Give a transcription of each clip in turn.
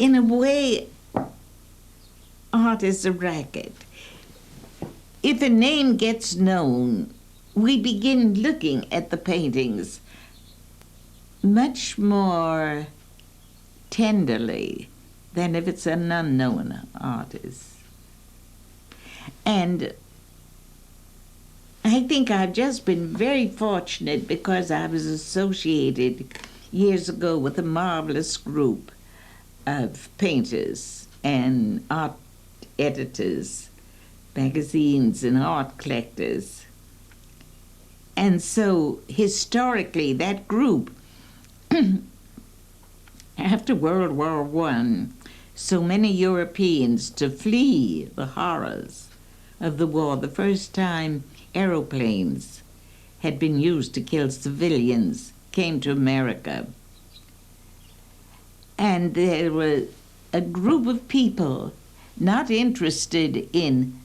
in a way, art is a racket. If a name gets known, we begin looking at the paintings much more tenderly than if it's an unknown artist. And I think I've just been very fortunate because I was associated years ago with a marvelous group of painters and art editors, magazines and art collectors. And so historically that group, after World War I, so many Europeans to flee the horrors of the war, the first time aeroplanes had been used to kill civilians, came to America. And there was a group of people not interested in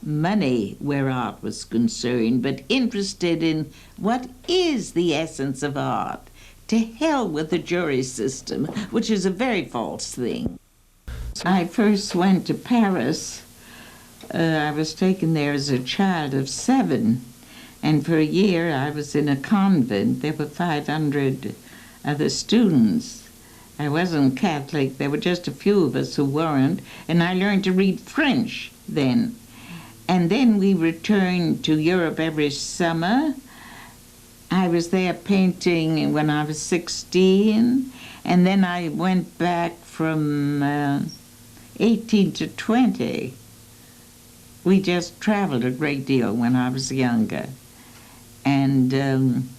money where art was concerned, but interested in what is the essence of art. To hell with the jury system, which is a very false thing. I first went to Paris. I was taken there as a child of 7, and for a year I was in a convent. There were 500 other students. I wasn't Catholic. There were just a few of us who weren't, and I learned to read French then. And then we returned to Europe every summer. I was there painting when I was 16, and then I went back from 18 to 20. We just traveled a great deal when I was younger. And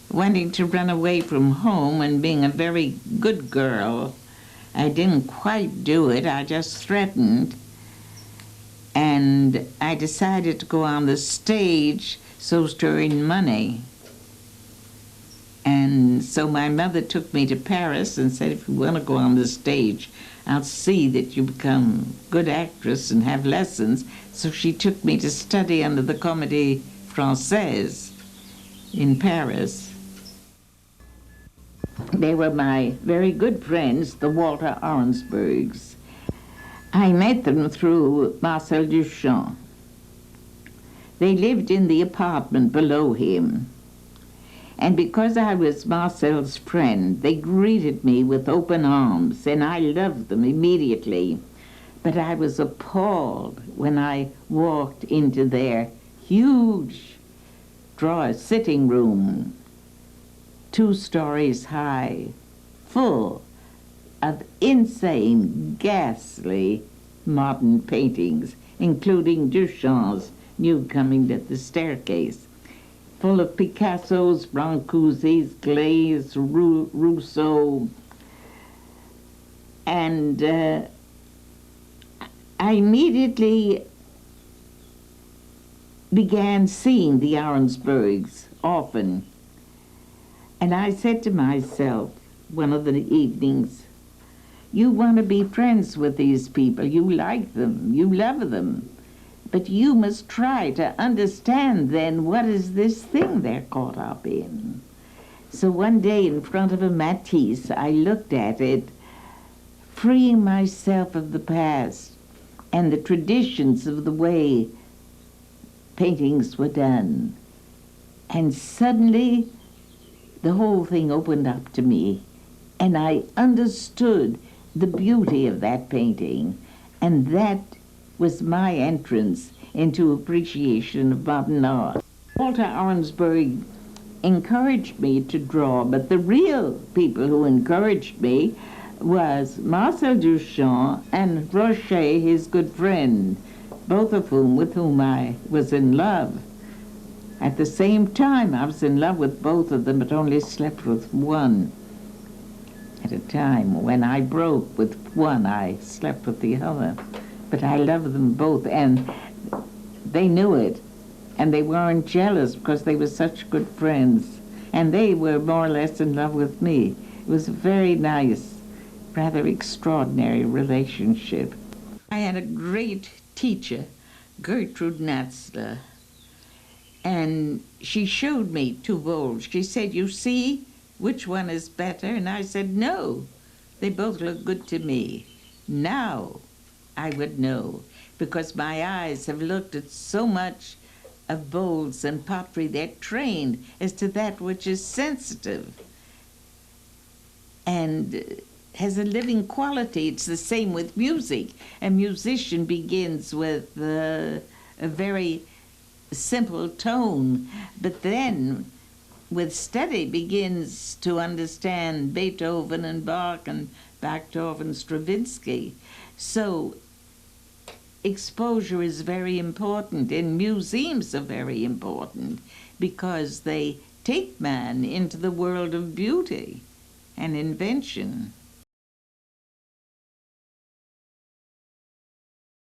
wanting to run away from home and being a very good girl, I didn't quite do it. I just threatened. And I decided to go on the stage so as to earn money. And so my mother took me to Paris and said, if you want to go on the stage, I'll see that you become a good actress and have lessons. So she took me to study under the Comédie Française in Paris. They were my very good friends, the Walter Arensbergs. I met them through Marcel Duchamp. They lived in the apartment below him. And because I was Marcel's friend, they greeted me with open arms, and I loved them immediately. But I was appalled when I walked into their huge sitting room, 2 stories high, full of insane, ghastly modern paintings, including Duchamp's new coming to the staircase, full of Picasso's, Brancusi's, Glaze, Rousseau. And I immediately began seeing the Arensbergs often. And I said to myself one of the evenings, you want to be friends with these people, you like them, you love them, but you must try to understand then what is this thing they're caught up in. So one day in front of a Matisse, I looked at it, freeing myself of the past and the traditions of the way paintings were done. And suddenly the whole thing opened up to me, and I understood the beauty of that painting, and that was my entrance into appreciation of modern art. Walter Arensberg encouraged me to draw, but the real people who encouraged me was Marcel Duchamp and Rocher, his good friend, both of whom, with whom I was in love. At the same time, I was in love with both of them, but only slept with one at a time. When I broke with one, I slept with the other. But I loved them both, and they knew it, and they weren't jealous because they were such good friends, and they were more or less in love with me. It was a very nice, rather extraordinary relationship. I had a great teacher, Gertrude Natzler, and she showed me 2 bowls. She said, you see which one is better? And I said, no, They both look good to me. Now I would know, because my eyes have looked at so much of bowls and pottery. They're trained as to that which is sensitive and has a living quality. It's the same with music. A musician begins with a very simple tone, but then with study begins to understand Beethoven and Bach and Beethoven, Stravinsky. So exposure is very important, and museums are very important because they take man into the world of beauty and invention.